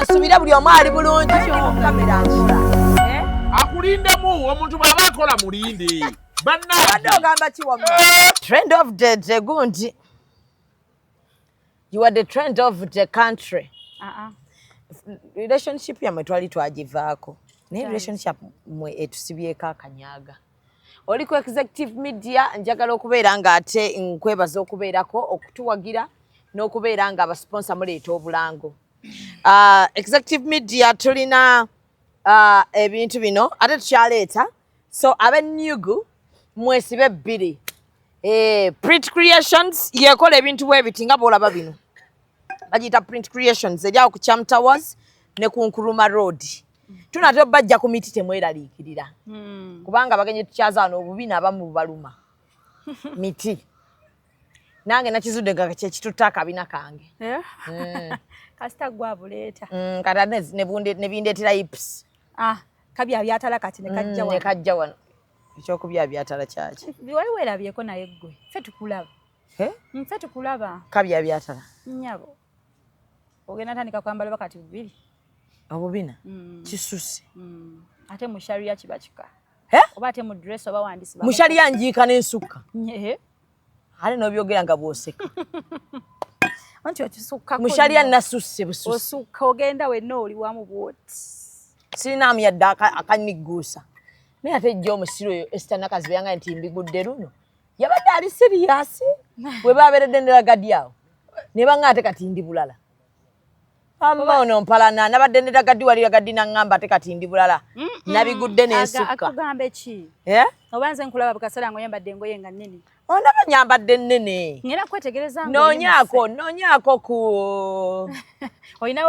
nsubira buli omu ali bulungi kamera nkola akulindemu omuntu bw'aba akola mulinde wadde ogamba kiwamma trend of the gundi you are the trend of the country relationship yamwe twali twagivaako naye relationship mwe etusibyeko akanyaga oli ku executive media njagala okubeera nga ate nkwebaza okubeerako okutuwagira n'okubeera nga abasponsa muleeta obulango executive media tulina ebintu bino ate tukyaleeta so abennyugu mwesibe bbiri print creations yekola ebintu bwebiti nga bwolaba bino bagiyita print creations eryawo ku Cham Towers ne ku Nkuruma Road tunate bajja ku miti temweraliikirira kubanga bagenye tukyazaano obubi n'abamu bubaluma miti nange nakizudde nga kyekitutta akabina kange kasita gwa buleeta kata ne bindeetera hips kabyabyatala kati ne kajja wano ekyokubyabyatala kyaki wali weerabyeko naye ggwe ffe tukulaba ffe tukulaba kabyabyatala nnyabo ogenda tandika kwambala bakati bubiri obubina kisusse ate mu sharia kiba kika oba ate mu dress oba wandisi mu sharia njiika n'ensukka ale n'obyogera nga bw'oseka anti okisukka mu sharia nasusse bususse osukka ogenda wenna oli wamu bwoti sirinaamu yadde akanigguusa naye ate ejja omusiro oyo Esther Nakazibe yanga nti mbigudde luno yabadde ali siriyasi bwe baabeeredde ndalagadi awo ne banga ate kati ndi bulala amba ono mpalana nabadde ndalagadi wali lagadi naŋŋamba ate kati ndi bulala nabigudde n'ensukka akugambe ki oba nze nkulaba bukasala nga oyambadde engoye nga nnene ondaba nyambadde nnene ngenda kwetegereza noonyaako ku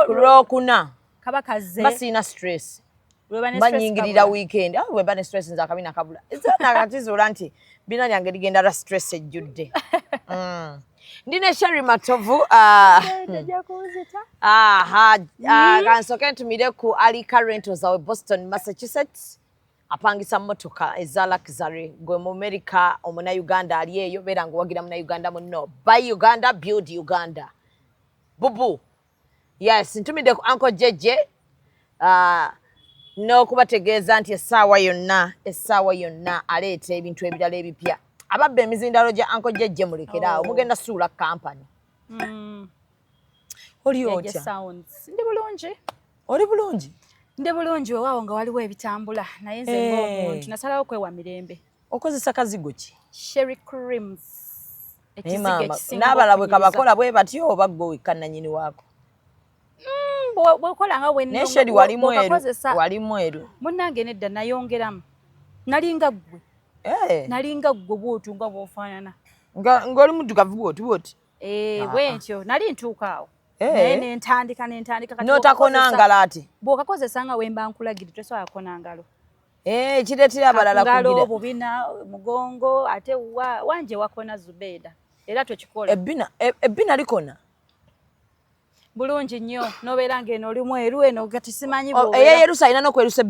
Lwokuna kaba kaze basiina stress banyingirira weekend weba ne stress nza akabina kabula nakatizuula nti bina lyange ligenda lwa stress ejjudde ndine Sherry Matovu kansoke ntumire ku Alika Rentals awe Boston, Massachusetts apangisa motoka eza luxury gwe mu America omuna Uganda ali eyo beera nga wagira muna Uganda munno buy Uganda build Uganda bubu yes ntumide ku Uncle Jeje n'okubategeeza nti essaawa yonna aleeta ebintu ebirala ebipya ababba emizindalo gya Uncle Jeje mulekeraawo mugenda suula kampani oli otya ndi bulungi oli bulungi ndi bulungi wewaawo nga waliwo ebitambula naye nze ng'omuntu nasalawo kwewa mirembe okozesa kazigo ki Sherry Creams n'abala bwe kabakola bwe batyo oba gwe wekka nannyini waako bwekola nga nesheri wali mweru munnange nedda nayongeramu nalinga ggwe bw'otunga bw'ofaanana ng'oli muddugavu bwoti bwentyo nali ntuuka awo naye nentandika n'otakonangala ate bw'okakozesa nga wemba nkulagire tosobola kukona ngalo kireetera abalala ngalo bubina mugongo ate wanje wakona Zubeida era tokikola ebbina likona bulungi nnyo nobeera ng'eno oli mweru eno kati simanyi eyeyerusa alina n'okwerusa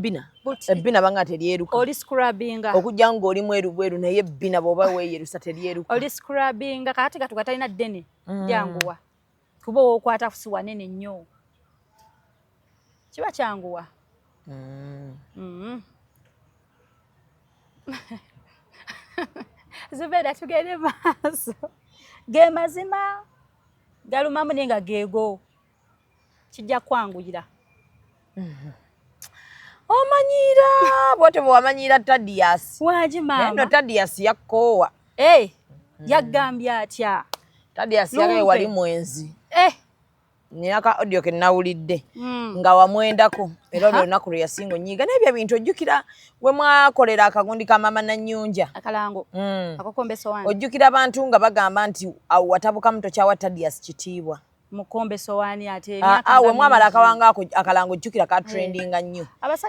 ebbina banga teryeruka oli scrubbinga okujja ng'oli mweru bweru naye ebbina bw'oba weeyerusa teryeruka oli scrubbinga kakati katuka talina ddene janguwa kuba okwata kusi wanene nnyo kiba kyanguwa Zubeida tugende maaso ge mazima galumamu naye nga geego kijja kwanguyira omanyiira bwotyo bwe wamanyira Tadias waji maama nno Tadias yakkoowa yaggambye atya Tadias yagaye wali mwenzi nina ka audio ke nawulidde nga wamwendako era olwo olunaku lwe yasinga onyiiga n'ebyo ebintu ojjukira we mwakolera akagundi ka maama Nannyunja akalango akokombeso wange ojjukira abantu nga bagamba nti awo watabukamu tokyawa Tadias kitiibwa mukombeso wani ate we mwamala akawanga ako akalango ojjukira ka trendinga nnyo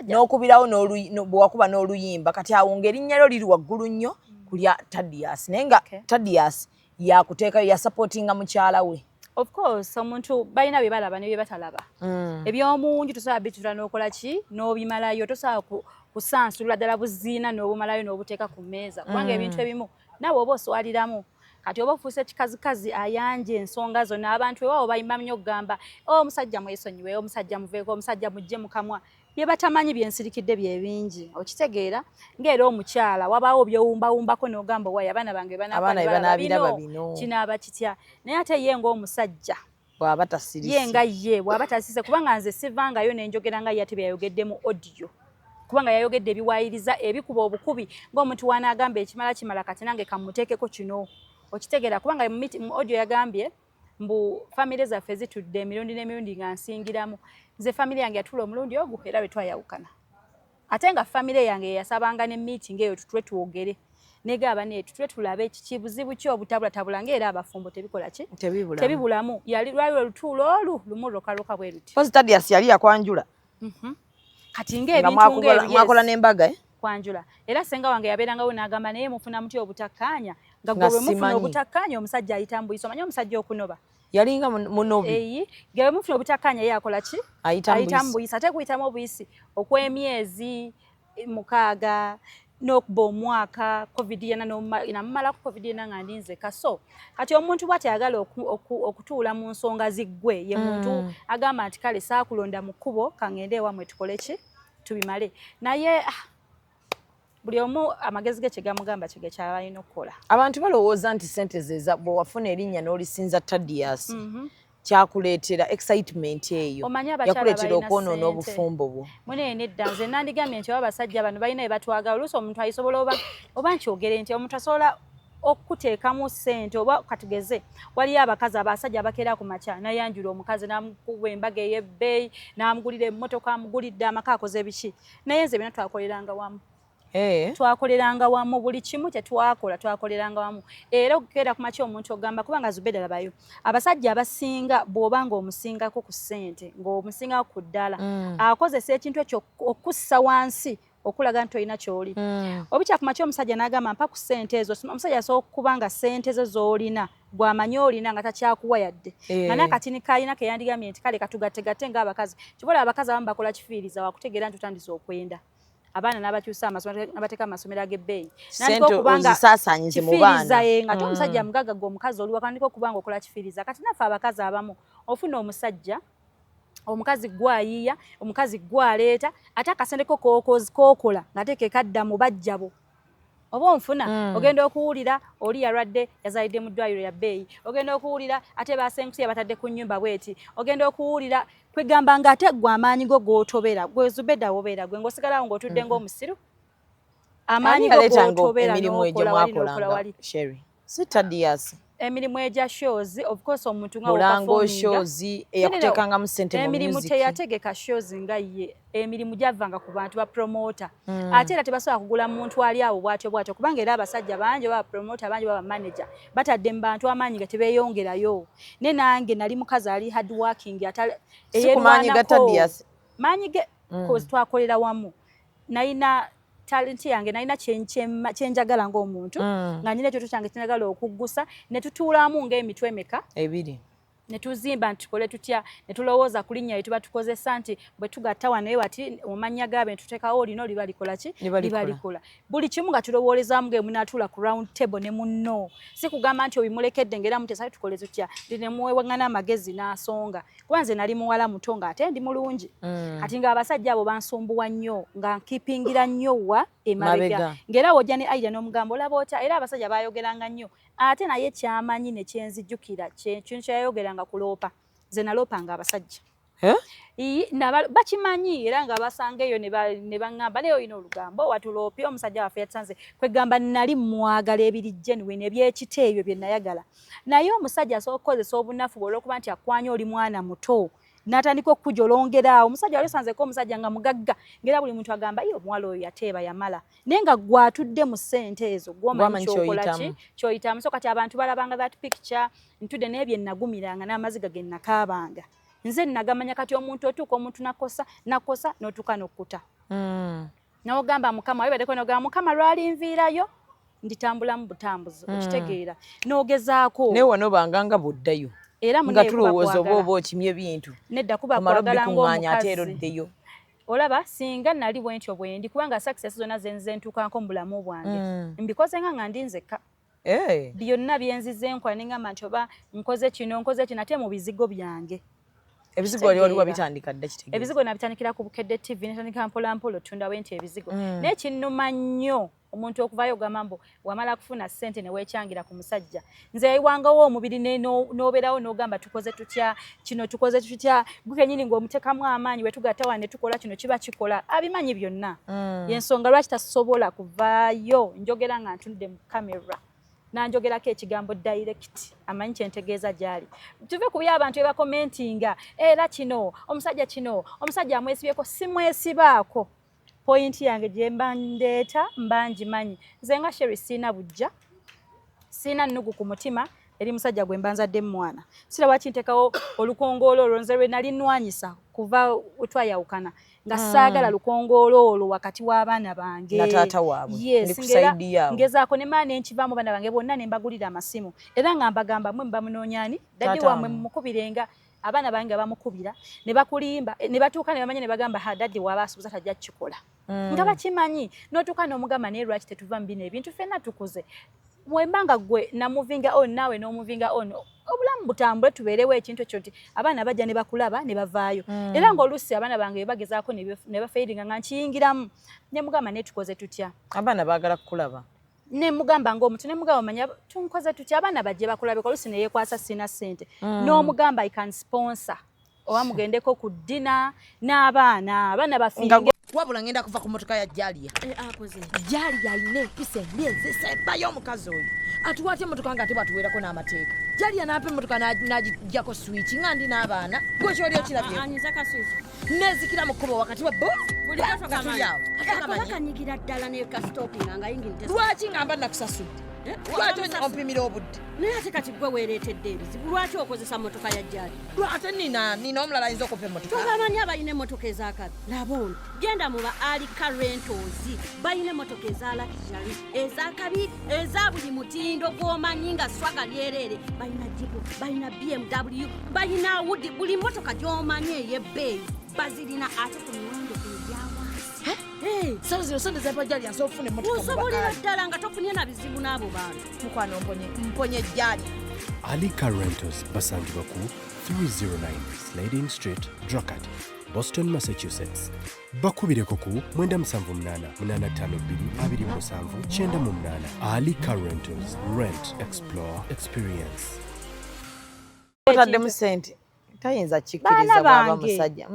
n'okubirawo bwe wakuba n'oluyimba kati awo ng'erinnya lyo liri waggulu nnyo kulya Tadias naye nga Tadias yakuteekayo yasupportinga mukyala we. Of course omuntu balina bye balaba ne bye batalaba ebyomunju tosobola bitula n'okola ki n'obimalayo tosobola kusansula ddala buziina n'obumalayo n'obuteeka ku mmeeza kubanga ebintu ebimu naawe oba oswaliramu kati oba ofuuse kikazikazi ayanje ensonga zonna abantu ewaawo bayimba nnyo okugamba omusajja mwesonyiwe omusajja muveeko omusajja mujje mukamwa bye batamanyi byensirikidde bye bingi okitegeera ng'era omukyala wabaawo byowumbawumbako n'ogamba wayi abaana bange banaabira kinaaba kitya naye ate ye ng'omusajja bw'aba tasirise ye nga ye bw'aba tasirise kubanga nze sivangayo nenjogera nga ye ate byayogedde mu audio kubanga yayogedde ebiwaayiriza ebikuba obukubi ng'omuntu wanaagamba ekimala kimala kati nange kamuteekeko kino okitegeera kubanga mu audio yagambye mbu famire zaffe zitudde emirundi n'emirundi nga nsingiramu nze famire yange yatula omulundi ogwo era bwe twayawukana ate nga famire yange yasabanga ne meeting eyo tutule twogere negaba ne tutule tulabe kibuzibu ki obutabulatabula ng'era abafumbo tebikola ki tebibulamu yali lwali olutuulo olu lumu lokaluka bwe luti Tadias yali yakwanjula kati ng'ebintu mwakola n'embaga kwanjula era senga wange yabeerangawo n'agamba naye mufuna muti obutakkaanya nga gwe mufuna obutakkaanya omusajja ayita mbuyisa omanyi omusajja okunoba yalinga munobi gwe mufuna obutakkaanya ye akola ki ayita mbuyisa ate kuyitamu obuyisi okw'emyezi 6 n'okuba omwaka covid namumalako covid yena nga ndinze kaso kati omuntu bw'atayagala okutuula mu nsonga ziggwe ye muntu agamba nti kale saakulonda mu kkubo kangende ewamwe tukole ki tubimale naye buli omu amagezi ge kyegamugamba kige kyalina okukola abantu balowooza nti sente ze bwewafuna erinnya n'olisinza Tadias kyakuleetera excitement eyo yakuleetera okwonoona obufumbo bwo munene edda nze nandigambye nti abasajja bano balina bye batwagala oluusi omuntu ayisobola oba nkyogere nti omuntu asobola okuteekamu ssente oba katugeze waliyo abakazi abasajja abakeera ku makya nayanjula omukazi n'amukuba embaga ey'ebbeeyi n'amugulira emmotoka amugulidde amaka akoze biki naye nze byonna twakoleranga wamu twakoleranga wamu buli kimu twakoleranga wamu era okukeera ku makya omuntu ogamba kubanga Zubeda labayo abasajja abasinga bw'obanga omusingako ku ssente ng'omusingako ku ddala akozesa ekintu ekyo okussa wansi okulaga nti olina ky'oli obukya ku makya omusajja n'agamba mpa ku ssente ezo omusajja asobola okubanga ssente zo z'olina bw'amanyi olina nga takyakuwa yadde nga n'akatini kaalina ke yandigambye nti kale katugattegate ng'abakazi kibola abakazi abamu bakola kifiiriza wakutegeera nti otandise okwenda abaana n'abakyusa amasomero n'abateeka amasomero ag'ebbeeyi nandiko okubanga zisaasaanyize mu baana nga omusajja mugagga gwe omukazi oli wakandika okubanga okola kifiiriza kati naffe abakazi abamu ofuna omusajja omukazi gwayiiya omukazi gwaleeta ate akasente ko kookola ng'ate ke kadda mu bajjabo oba onfuna ogenda okuwulira oli yalwadde yazaalidde mu ddwaliro ya bbeeyi ogenda okuwulira ate baasenguse yabatadde ku nnyumba bweti ogenda okuwulira kwegamba nga ate gwe amaanyi go g'otobera gwe Zubeda wobeera gwe ng'osigalawo ng'otudde ng'omusiru amaanyi go g'otobera n'okola wali si Tadias emirimu egya shows of course omuntu nga Mulango shows eyakuteekangamu ssente mu emirimu music teyategeka shows nga ye emirimu gyavanga ku bantu ba promoter ate era tebasobola kugula muntu ali awo bwatyo kubanga era abasajja bangi baba promoter bangi baba manager batadde mu bantu amaanyi nga tebeeyongerayo ne nange nali mukazi ali hard working maanyi ga Tadias maanyi ge twakolera wamu nalina talent yange nalina kyenjagala ng'omuntu nga nyina ekyoto kyange kyenjagala okuggusa ne tutuulamu ng'emitwe emeka ebiri ne tuzimba nti tukole tutya ne tulowooza ku linnya lye tuba tukozesa nti bwe tugatta wano naye wati omannya gaabe ne tuteekawo olino liba likola ki liba likola buli kimu nga tulowoolezaamu ng'emunaatuula ku round table ne munno si kugamba nti obimulekedde ng'era mutesale tukole tutya ndi ne muwewaŋŋana amagezi n'asonga kuba nze nali muwala muto ng'ate ndi mulungi kati ng'abasajja abo bansumbuwa nnyo nga nkipingira nnyo wa emabega ng'era wojja ne Aida n'omugamba olaba otya era abasajja baayogeranga nnyo ate naye kyamanyi ne kyenzijjukira kintu kyayogeranga kuloopa nze naloopanga abasajja bakimanyi era nga basanga eyo ne baŋŋamba naye olina olugambo watuloopye omusajja waffe yatusanze kwegamba nali mwagala ebirijjenwe nebyekita ebyo bye nayagala naye omusajja asobola okukozesa obunafu bwe olw'okuba nti akwanya oli mwana muto n'atandika okujolongeraawo omusajja wali osanzeko omusajja nga mugagga ng'era buli muntu agamba ye omuwala oyo yateeba yamala naye nga gwatudde mu ssente ezo gwomanyi kyokolaki kyoyitamu so kati abantu balabanga that picture ntudde naye bye nagumiranga n'amaziga ge nakaabanga nze nagamanya kati omuntu otuuka omuntu nakosa n'otuuka n'okkuta n'ogamba mukama webaddeko n'ogamba mukama lwali nviirayo nditambulamu butambuzi okitegeera n'ogezaako naye wanobanganga buddayo era nga tulowooza oba okimye ebintu nedda kuba kwagala ng'omukazi olaba singa nali bwentyo bwendi kubanga success zonna zentuukanko mu bulamu bwange mbikoze nga ndi nzekka byonna byenzize enkola nengamba nti oba nkoze kino ate mu bizigo byange. Ebizigo wali wabitandika dda kitegeeza? Ebizigo nabitandikira ku Bukedde TV netandika mpolampola otundawo enti ebizigo. Naye kinnuma nnyo omuntu okuvaayo ogamba mbu wamala kufuna ssente ne weekyangira ku musajja. Nze yayiwangawo omubiri n'obeerawo n'ogamba tukoze tutya kino tukoze tutya gwe kennyini ng'omuteekamu amaanyi we tugatta wano ne tukola kino kiba kikola abimanyi byonna. Y'ensonga lwaki tasobola kuvaayo njogera nga ntunudde mu kamera nanjogerako ekigambo direct amanyi kyentegeeza gyali. Tuve ku by'abantu ebakomentinga era kino omusajja amwesibyeko simwesibaako. Point yange gye mbandeeta mbanjimanyi. Nze nga Sherry siina bujja siina nnugu ku mutima eri musajja gwe mbanzadde mwana. Siraba kinteekawo olukongoolo olwo nze lwe nali nnwanyisa kuva wetwayawukana nga saagala lukongoolo olwo wakati w'abaana bange na taata waabwe. Yes, ngezaako ne maana enkivaamu baana bange bonna ne mbagulira amasimu era nga mbagamba mmwe mubamunoonyani daddi wammwe mumukubirenga. Abaana bange bamukubira ne bakulimba ne batuuka ne bamanya ne bagamba daddi waba asuubiza tajja kukikola nga bakimanyi n'otuuka n'omugamba naye lwaki tetuva mu bino ebintu ffenna tukuze mwembanga gwe namuvinga on naawe n'omuvinga on obulamu butambule tubeerewo ekintu ekyo nti abaana bajja ne bakulaba ne bavaayo era ng'oluusi abaana bange bagezaako ne bafeeringa nga nkiyingiramu ne mugamba naye tukoze tutya abaana baagala kukulaba ne mugamba ng'omuntu ne mugamba manya tunkoze tutya abaana bajje bakulabeko oluusi ne yeekwasa sina ssente n'omugamba I can sponsor oba mugendeko ku ddina n'abaana bafiinge wabula ngenda kuva ku motoka ya Jalia. Akoze Jalia ayina empisa emyezi esembayo omukazi oyo atuwaate emotoka nga ate batuweerako n'amateeka. Jalia n'apa emotoka n'agijjako switch nga ndi n'abaana gwe kyoli okirabye nezikira mu kkubo wakati wa buli nga tuli awo akanyigira ddala ne kastopinga nga yingirite lwaki ngamba nakusasudde lwaki ompimira obudde naye ate kati gwe weereetedde ebizibu lwaki okozesa motoka ya Jali ate nina omulala ayinza okupa emotoka tobamanyi abalina emmotoka ezakabi laba ono genda mu ba Alika Rentals balina emmotoka eza luxury ezakabi eza buli mutindo gw'omanyi nga swaga lyereere balina jipu balina BMW balina Audi buli mmotoka gy'omanyi ey'ebbeeyi bazirina ate ku miwendo egyawansi sawo sonde zapajali asofune emotoka osobolera ddala nga tofunye na bizibu n'abo bantu mukwano mponye Jali. Alika Rentals basangibwa ku 309 Slade Street, Dracut, Boston, Massachusetts. Bakubireko ku 978-852-277-98. Alika Rentals, rent, explore, experience. Otadde sente tayinza kikkiriza baba musajja.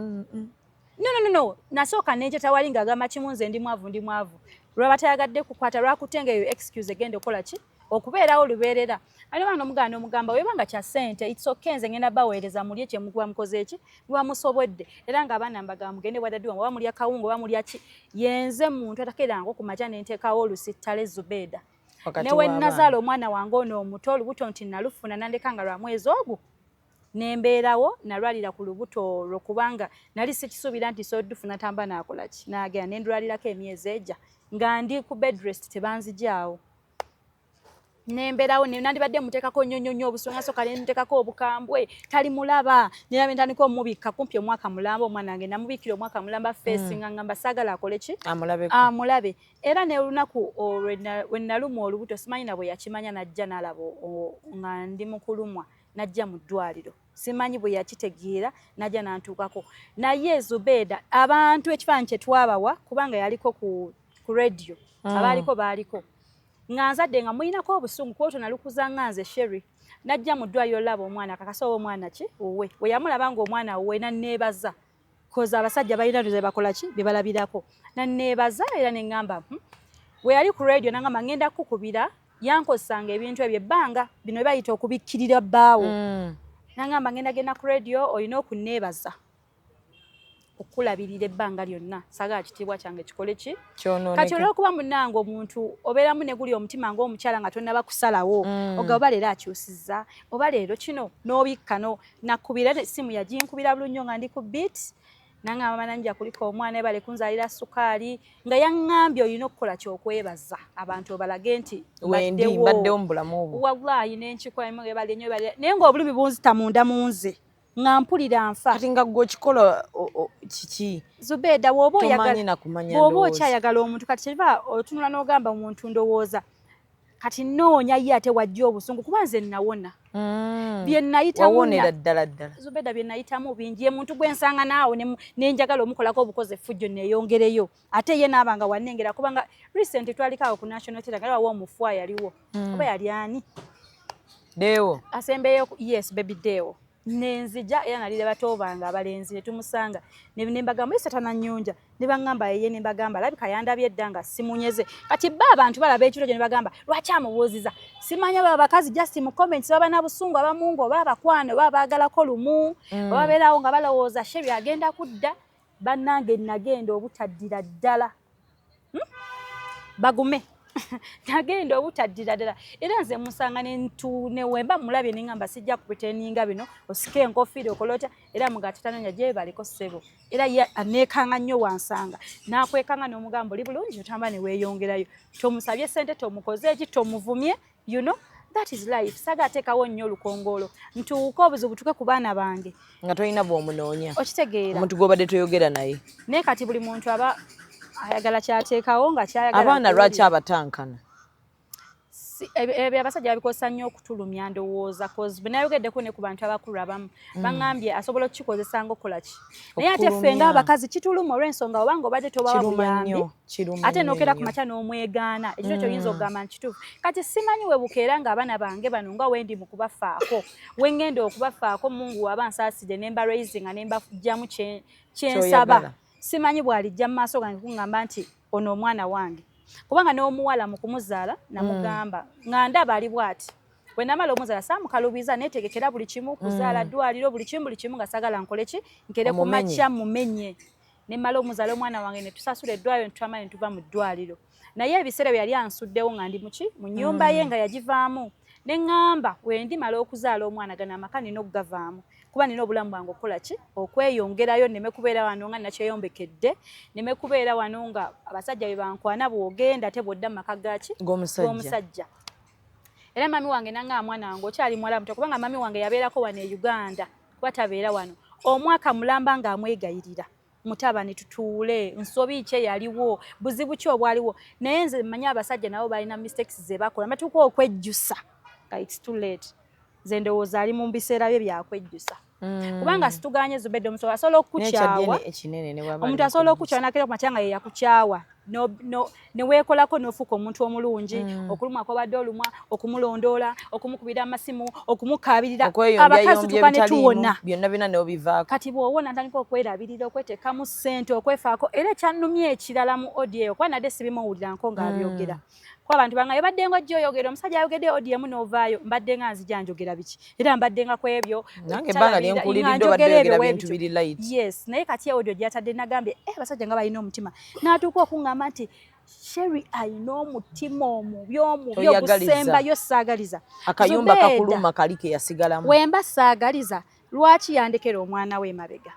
No. Nasooka nenjeta wali ng'agamba kimu nze ndi mwavu. Lwaba tayagadde kukwata lwakutenga eyo excuse egenda okukola ki? Okubeerawo lubeerera. Ali bano omuganda omugamba webanga kya ssente it's okay nze ngenda baweereza mulye kye mukuba mukoze eki lwamusobodde era ng'abaana mbagamba mugende wadaddiwa oba mulya kawunga oba mulya ki yenze muntu atakeeranga ku makya ne nteekawo olusittale Zubeeda. Ne we nazaala omwana wange ono omuto olubuto nti nalufuna nandeka nga lwa mwezi ogwo nembeerawo nalwalira ku lubuto olwo kubanga nali sikisuubira nti soddufuna tamba naakola ki naagenda ne ndwalirako emyezi ejja nga ndi ku bed rest tebanzijaawo nembeerawo nandibadde muteekako nnyonnyo obusonga soka ne nteekako obukambwe tali mulaba nerabe ntandika omubikka kumpi omwaka mulamba omwana wange namubiikira omwaka mulamba feesi nga ngamba saagala akole ki amulabe era ne olunaku we nalumwa olubuto simanyi na bwe yakimanya najja n'alaba nga ndi mukulumwa najja mu ddwaliro simanyi bwe yakitegeera najja nantuukako naye Zubeeda abantu ekifaananyi kye twabawa kubanga yaliko ku radio baaliko nga nzadde nga mulinako obusungu kwoto nalukuza nga nze Sherry najja mu ddwaliro laba omwana kakasa oba omwana ki owe we yamulaba nga omwana owe nanneebaza koza abasajja balina bye bakola ki bye balabirako nanneebaza era ne ŋŋamba we yali ku radio nangamba ngenda kukubira yankozesanga ebintu ebyo ebbanga bino bayita okubikkirira bbaawo nangamba ngenda ku radio olina okunneebaza okulabirira ebbanga lyonna saagala kitiibwa kyange kikole ki kati olw'okuba munnange omuntu obeeramu ne guli omutima ng'omukyala nga tonnaba kusalawo oba leero akyusizza oba leero kino n'obikka nakubira essimu yaginkubira bulungi nga ndi ku beat nangamba mananja kuliko omwana ebale kunzalira sukaali nga yaŋŋambye olina okukola kyokwebaza abantu obalage nti mbaddewo mu bulamu obwo wallahi nenkikola ebale nnyo naye ng'obulumi bunzita munda mu nze nga mpulira nfa kati nga gwe okikola kiki Zubeeda bw'oba tomanyi nakumanya okyayagala omuntu kati kyeva otunula n'ogamba omuntu ndowooza kati noonya ye ate wajja obusungu kuba nze nawona bye nayitamu wawonera ddala Zubeda bye nayitamu bingi ye muntu gwensanga naawo nenjagala omukolako obukoze effujjo neeyongereyo ate ye n'abanga wanengera kubanga recent twalikaawo ku national theatre nga wawo omufwa yaliwo oba yali ani Deewo asembeyo yes baby Deewo nenzija era nalire bato bange abalenzi ne tumusanga ne mbagamba ese tananyonja ne bangamba yeye ne mbagamba labika yandabye eddanga simunyeze kati abantu balaba ekiro gye ne bagamba lwaki amubuuziza simanya baba bakazi just mu comments baba na busungu abamungu baba kwana baba bagalako lumu baba beerawo nga balowooza Sherry agenda kudda bannange nagenda obutaddira ddala bagume nagenda obutaddira ddala era nze musanga ne wemba mulabye ningamba sijja kupretendinga bino osike enkofiira okolota era mugatatanonya gye baliko ssebo era ye aneekanga nnyo wansanga n'akwekanga n'omugambo oli bulungi otamba ne weeyongerayo tomusabye ssente tomukoze eki tomuvumye you know that is life saga ateekawo nnyo olukongolo ntuuka obuzibu tuke ku baana bange nga tolina bw'omunoonya okitegeera omuntu gw'obadde toyogera naye naye kati buli muntu aba ayagala kyateekawo nga kyayagala abaana lwaki abatankana ebyo abasajja babikosa nnyo okutulumya ndowooza cause benayogeddeko ne ku bantu abakulu abamu baŋŋambye asobola okukikozesa ng'okola ki naye ate ffe ng'abakazi kituluma olw'ensonga obanga obadde tobawa buyambi ate n'okera ku makya n'omwegaana ekiro ky'oyinza okugamba nti kituufu kati simanyi we bukeera ng'abaana bange bano nga wendi mu kubafaako we ngenda okubafaako Mungu waba nsaaside ne mba raisinga ne mbagyamu kyensaba simanyi bw'alijja mu maaso gange kuŋŋamba nti ono omwana wange kubanga n'omuwala mu kumuzaala namugamba nga ndaba ali bw'ati bwe namala omuzaala saamukalubiza neetegekera buli kimu kuzaala ddwaliro buli kimu nga sagala nkole ki nkere ku makya mumenye ne mmala omuzaala omwana wange ne tusasula eddwaliro ne tutwamala ne tuva mu ddwaliro naye ebiseera bye yali ansuddewo nga ndi muki mu nnyumba ye nga yagivaamu ne ŋŋamba wendi mala okuzaala omwana gano amaka nina okugavaamu kuba nina obulamu bwange okukola ki okweyongerayo nneme kubeera wano nga nakyeyombekedde nneme kubeera wano nga abasajja be bankwana bw'ogenda te bw'odda mu maka gaki g'omusajja era mami wange nangaa mwana wange okyali muwala muto kubanga mami wange yabeerako wano e Uganda kuba tabeera wano omwaka mulamba ng'amwegayirira mutabani tutuule nsobi ki yaliwo buzibu ki obwaliwo naye nze mmanyi abasajja nabo balina mistakes ze bakola batuuka okwejjusa it's too late nze ndowooza ali mu biseera bye byakwejjusa kubanga situganye Zubeda omuntu asobola okukukyawa omuntu asobola okukukyawa nakera ku makya nga ye yakukyawa ne weekolako n'ofuuka omuntu omulungi okulumwa kw'obadde olumwa okumulondoola okumukubira amasimu okumukaabirira abakazi tuka ne tuwona byonna bina n'obivaako kati bw'owona ntandika okwerabirira okweteekamu ssente okwefaako era ekyannumya ekirala mu audio eyo kuba nadde sibimuwuliranko ng'abyogera abantu banga yabadde nga ajja oyogera omusajja ayogedde audio emu n'ovaayo mbadde nga nzija njogera biki era mbadde nga kwebyo nange ebbanga lyenkuliridde obadde oyogera bintu biri light yes naye kati audio gyatadde nagambye abasajja nga balina omutima n'atuuka okuŋŋamba nti Sherry alina omutima omubi ogusembayo saagaliza akayumba kakuluma kali ke yasigalamu wemba saagaliza lwaki yandekera omwana we mabega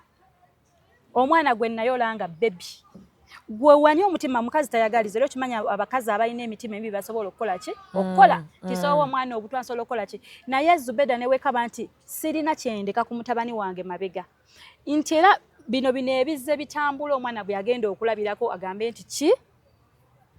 omwana gwe nayolanga bebi gwe wanya omutima mukazi tayagaliza era okimanya abakazi abalina emitima emibi basobola okukola ki okukola kisobola omwana obutwa nsobola okukola ki naye Zubeda ne weekaba nti sirina kyendeka ku mutabani wange mabega nti era bino ebizze bitambula omwana bwe yagenda okulabirako agambe nti ki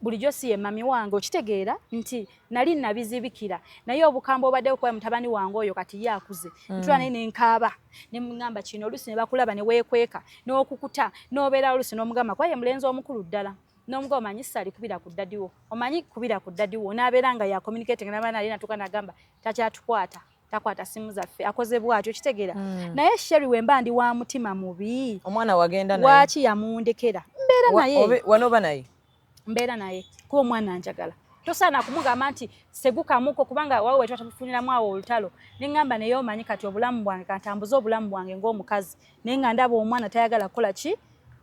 bulijjo si ye mami wange okitegeera nti nali nabizibikira naye obukambo obadde okuba mutabani wange oyo kati ye akuze ntula naye nenkaaba ne mugamba kino oluusi ne bakulaba ne weekweka n'okukuta n'obeera oluusi n'omugamba kuba ye mulenzi omukulu ddala n'omugamba omanyi sali kubira ku ddadiwo omanyi kubira ku ddadiwo n'abeera nga ya communicating n'abaana ali natuuka n'agamba takyatukwata takwata simu zaffe akoze bw'atyo okitegeera naye Sherry wemba ndi wa mutima mubi omwana wagenda naye lwaki yamundekera mbeera naye wanoba naye mbeera naye kuba omwana njagala tosaana kumugamba nti segukamuko kubanga wawe wetwa tabufuniramu awo olutalo neŋŋamba naye omanyi kati obulamu bwange kantambuze obulamu bwange ng'omukazi naye nga ndaba omwana tayagala kukola ki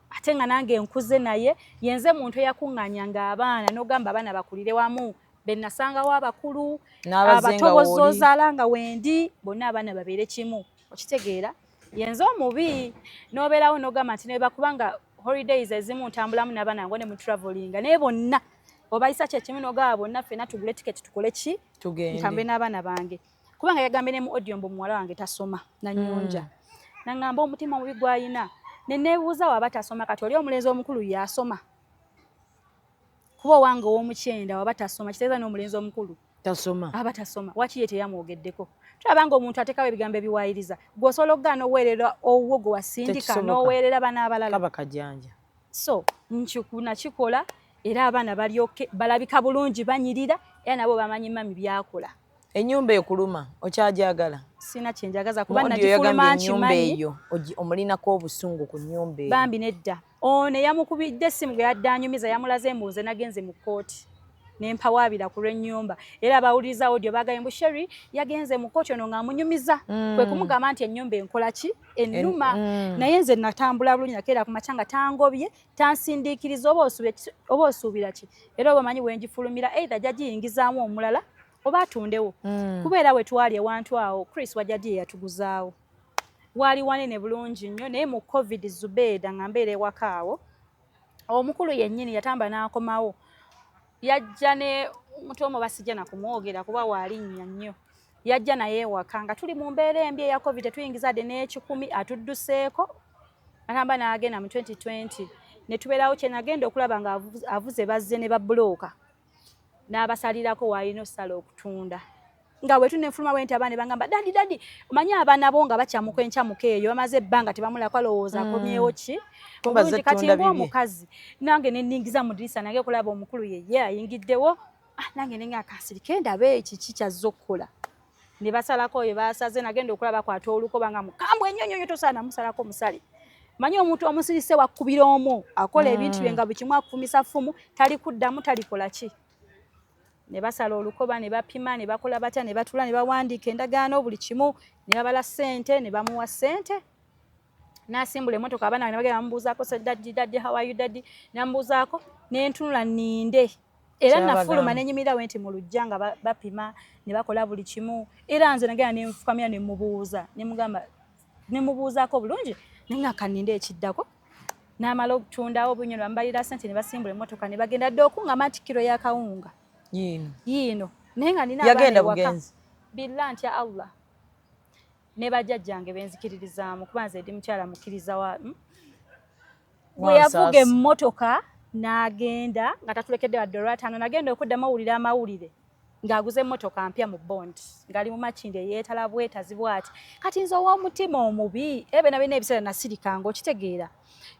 ate nga nange nkuze naye yenze muntu eyakuŋŋaanyanga abaana n'ogamba abaana bakulire wamu be nasangawo abakulu abatobozi ozaala nga wendi bonna abaana babeere kimu okitegeera yenze omubi n'obeerawo n'ogamba nti nebakubanga holidays ezimu ntambulamu n'abaana ngo ne mu traveling naye bonna obayisa kyekimu n'ogaba bonna ffenna tugule tiketi tukole ki ntambe n'abaana bange kubanga yagambe ne mu audio mbu muwala wange tasoma nanyonja naŋŋamba omutima mubi gwayina ne neebuuza waba tasoma kati oli omulenzi omukulu yasoma kuba owange ow'omukyenda waba tasoma kitegeeza n'omulenzi omukulu tasoma abatasoma wakiye teyamwogeddeko tulabanga omuntu atekawo ebigambo ebiwaayiriza gwosobola okugaana oweerera owwo gwe wasindika n'oweerera bana abalala kaba kajanja so nkikuna kikola era abaana balyoke balabika bulungi banyirira era nabo bamanyi mami byakola ennyumba ekuluma okyajagala sina kyenjagaza kuba nagifuluma nkimanyi eyo omulinako obusungu ku nnyumba eyo bambi nedda ono yamukubidde essimu gwe yadde anyumiza yamulaze embuuze nagenze mu kkooti nempawaabira ku lw'ennyumba era abawuliriza audio bagamba Sherry yagenze mu kkooti ono ng'amunyumiza kwe kumugamba nti ennyumba enkola ki ennuma naye nze natambula bulungi nakeera ku makya nga tangobye tansindiikiriza oba osuubira ki era oba manyi bwenjifulumira either jagiyingizaamu omulala oba atundewo kubeera we twali ewantu awo Chris wajjadi yatuguzaawo wali wanene bulungi nnyo naye mu covid Zubeeda nga mbeera ewaka awo omukulu yennyini yatamba n'akomawo yajja ne mutomo basijja na kumwogera kuba walinnya nnyo yajja naye ewaka nga tuli mu mbeera embi eya covid tuyingizadde n'ekikumi atudduseeko atamba n'agenda mu 2020 ne tubeerawo kye nagenda okulaba nga avuze bazze ne babulooka n'abasalirako waalina osala okutunda nga bwe tunefuluma bwe nti abaana bangamba dadi omanyi abaana bo nga bakyamuka enkyamuka eyo bamaze ebbanga tebamulako alowooza akomyewo ki obulungi kati ng'omukazi nange ne nningiza mu ddirisa nange okulaba omukulu yeye ayingiddewo nange ne ng'akansirika endaba ekiki kyazze okukola ne basalako oyo basaze nagenda okulaba kwata olukoba nga mukambwe ennyo tosaana namusalako omusale manyi omuntu omusirise wakkubira omwo akola ebintu bye nga buli kimu akufumisa ffumu tali kuddamu talikola ki ne basala olukoba ne bapima ne bakola batya ne batula ne bawandiika endagaano buli kimu ne babala ssente ne bamuwa ssente n'asimbula emmotoka abaana ne bagenda bamubuuzaako daddy how are you daddy namubuuzaako n'entunula nninde era nafuluma n'enyimirira we nti mu lujja nga bapima ne bakola buli kimu era nze nagenda ne nfukamira ne mubuuza ne mugamba ne mubuuzaako bulungi naye nga kanninde ekiddako n'amala okutundawo bunyo ne bamubalira ssente ne basimbula emmotoka ne bagenda dde okuŋŋama nti kiro ya kawunga yino naye nga nina yagenda bugenzi billa ntya Allah ne bajjajjange benzikiririzaamu kuba nze ndi mukyala mukkiriza wa bwe yavuga emmotoka n'agenda nga tatulekedde wadde olwataano nagenda okuddamu owulira amawulire ng'aguze emmotoka mpya mu bond ng'ali mu makindi eyeetala bwetazi bw'ati kati nze ow'omutima omubi ebe nabina ebiseera nasirikanga okitegeera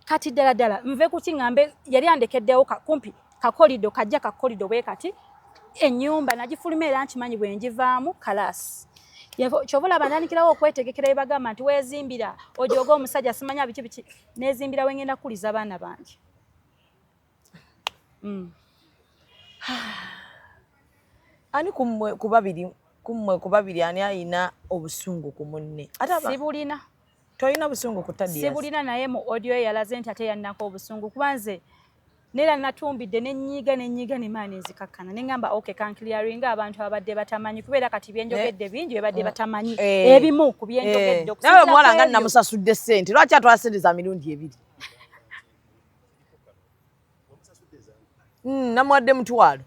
kati ddala nve kuti ŋŋambe yali andekeddewo kumpi kakolido kajja kakolido bwe kati ennyumba nagifuluma era nkimanyi bwe njivaamu kalaasi kyova olaba ntandikirawo okwetegekera bye bagamba nti weezimbira ojooga omusajja simanya biki neezimbira we ngenda kukuliza abaana bange ani kummwe ku babiri ani ayina obusungu ku munne sibulina tolina busungu ku Tadias sibulina naye mu audio yalaze nti ate yannako obusungu kuba nze nera natumbidde nenyiga ne maani nzikakkana neŋŋamba okay kankiliaringa abantu abadde batamanyi kubeera kati byenjogedde bingi bye badde batamanyi ebimu ku byenjogedde nawe muwala nga namusasudde ssente lwaki atwala ssente za mirundi ebiri namuwadde mutwalo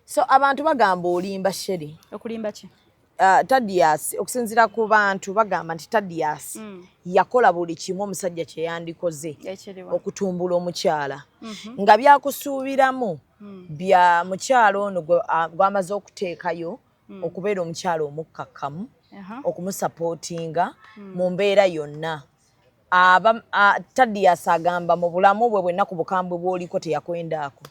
so abantu bagamba olimba Sherry okulimba ki Tadias okusinzira ku bantu bagamba nti Tadias yakola buli kimu omusajja kye yandikoze okutumbula omukyala nga byakusuubiramu bya mukyalo ono gwamaze okuteekayo okubeera omukyala omukkakkamu okumusapootinga mu mbeera yonna Tadias agamba mu bulamu bwe bwenna ku bukambwe bw'oliko teyakwendaako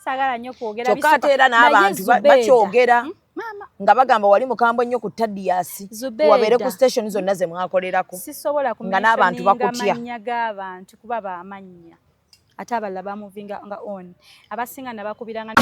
sagala nnyo kwogera kyokka ate era n'abantu bakyogera nga bagamba wali mukambwe nnyo ku Tadias wabeere ku station zonna ze mwakolerako sisobola nga n'abantu bakutya amannya g'abantu kuba baamannya ate abalala bamuvinga nga on abasinga nabakubiranga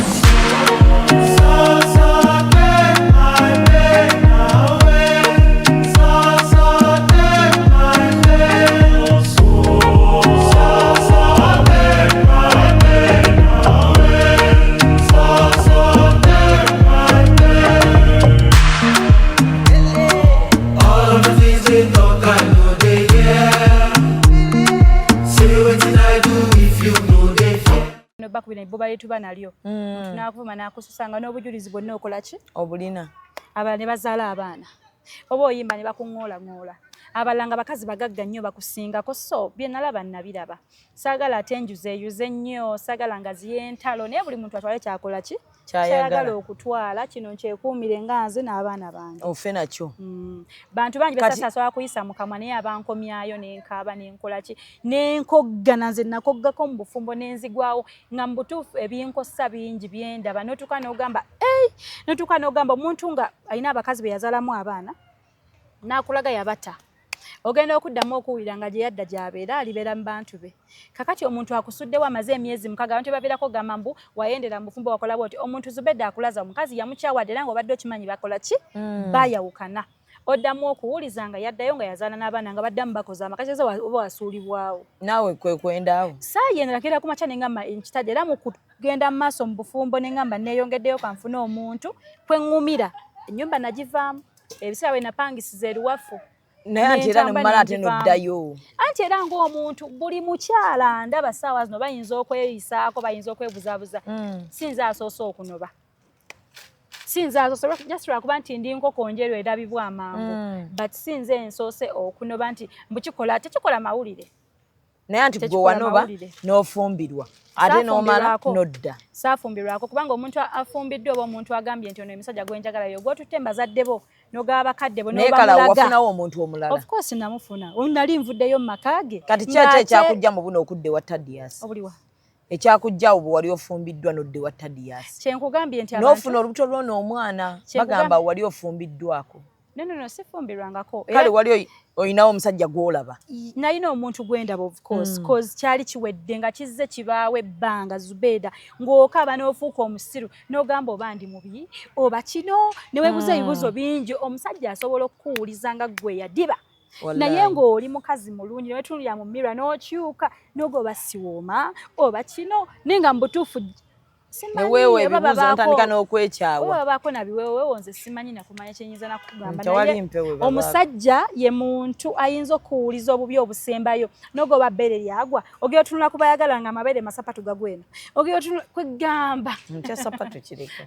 bakubira ibboba lyetuba nalyo tunakuvuma nakusanga n'obujulizi bwonna okola ki obulina abalala ne bazaala abaana oba oyimba ne bakuŋŋoola abalanga bakazi bagagga nnyo bakusingako so bye nalaba nabiraba saagala ate enjuzeyuze nnyo saagala nga ziyentalo naye buli muntu atwale kyakola ki kyayagala okutwala kino nkyekuumire nga nze n'abaana bange ofe nakyo bantu bangi besasa asobola kuyisa mu kamwa naye abankomyayo nenkaaba nenkola ki nenkoggana nze nakoggako mu bufumbo nenzigwawo nga mu butuufu ebinkosa bingi byendaba notuuka n'ogamba notuuka n'ogamba omuntu nga alina abakazi be yazaalamu abaana n'akulaga yabata ogenda okuddamu okuwulira nga gye yadda gy'abeera alibeera mu bantu be kakati omuntu akusuddewo amaze emyezi mukaga abantu babeerako gamba mbu wayendera mu bufumbo wakola bwoti omuntu Zubeda akulaza omukazi yamukyawadde era nga obadde okimanyi bakola ki bayawukana oddamu okuwuliza nga yaddayo nga yazaala n'abaana nga baddamu bakoze amakazi oba wasuulibwawo naawe kwendaawo saayendera kera ku makya nengamba enkitadde era mu kugenda mu maaso mu bufumbo nengamba neeyongeddeyo kanfune omuntu kwe ŋŋumira ennyumba nagivaamu ebiseera bwe napangisiza eruwafu naye anti era nemumala ate noddayo anti era ng'omuntu buli mukyala ndaba ssaawa zino bayinza okweyisaako bayinza okwebuzaabuza sinza asoose okunoba sinza asoose just lwakuba nti ndi nkoko njeru erabibwa amangu but sinze ensoose okunoba nti mbukikola tekikola mawulire naye anti gwe wanoba n'ofumbirwa ate n'omala nodda saafumbirwako kubanga omuntu afumbiddwa oba omuntu agambye nti ono emisajja gwenjagala yo gwotutte mbazadde bo n'ogaba bakadde bo naye kala wafunawo omuntu omulala of course namufuna nali nvuddeyo mu maka ge kati kyate ekyakujja mu buno okudde wa Tadias obuliwa ekyakujjawo bwe wali ofumbiddwa nodde wa Tadias kyenkugambye nti abantu n'ofuna olubuto lwo n'omwana bagamba wali ofumbiddwako no sifumbirwangako kale wali oyinawo omusajja gw'olaba nalina omuntu gwendaba of course cause kyali kiwedde nga kizze kibaawo ebbanga Zubeda ng'okaaba n'ofuuka omusiru n'ogamba oba ndi mubi oba kino ne weebuza ebibuzo bingi omusajja asobola okukuwuliza nga gwe yadiba naye ng'oli mukazi mulungi ne wetunulira mu mirror n'okyuka n'ogoba siwooma oba kino naye nga mu butuufu neweewe ebibuuzo ntandika n'okwekyawa oba baako nabiweeweewo nze simanyi nakumanya kyenyinza nakugamba naye omusajja ye muntu ayinza okuwuliza obubi obusembayo n'ogoba bbeere lyagwa ogera otunula ku bayagala nga amabeere masapatu gagweno ogera otunula kwegamba nkyasapatu kireka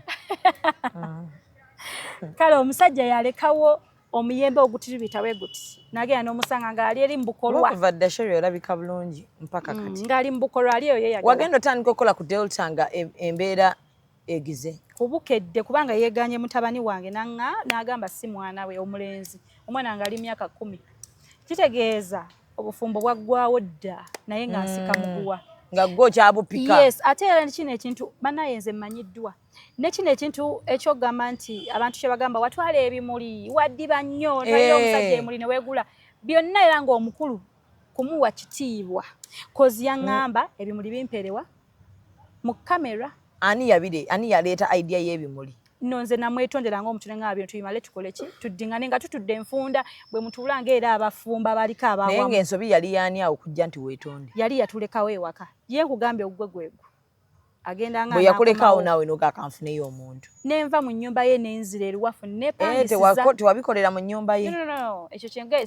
kale omusajja yalekawo omuyembe ogutiribita bwe guti nagenda n'omusanga ng'ali eri mu bukolwa olwakuvadde Sherry olabika bulungi mpaka kati ng'ali mu bukolwa ali eyo yeyagala wagenda otandika okukola ku Delta nga embeera egize kubukedde kubanga yeeganye mutabani wange n'agamba si mwana we omulenzi omwana nga ali myaka 10 kitegeeza obufumbo bwaggwawo dda naye ng'asika muguwa nga gwo kyabupika yes ate era kino ekintu banaye nze mmanyiddwa ne kino ekintu ekyogamba nti abantu kye bagamba watwala ebimuli waddiba nnyo naye omusajja emuli ne weegula byonna era ng'omukulu kumuwa kitiibwa kozi yaŋŋamba ebimuli bimperewa mu kamera ani yaleeta idea y'ebimuli no nze namwetondera ng'omuntu neŋŋaba bino tuyimale tukole ki tuddingane nga tutudde enfunda bwe mutuulanga era abafumba baliko abawamu naye ng'ensobi yali yaani awo okujja nti weetonde yali yatulekawo ewaka ye nkugambye ogugwe gwegwo agenda nga bwe yakulekaawo naawe n'ogakanfuneyo omuntu nenva mu nnyumba ye nenzira eruwafu nepangisiza tewabikolera mu nnyumba ye no ekyo kyenga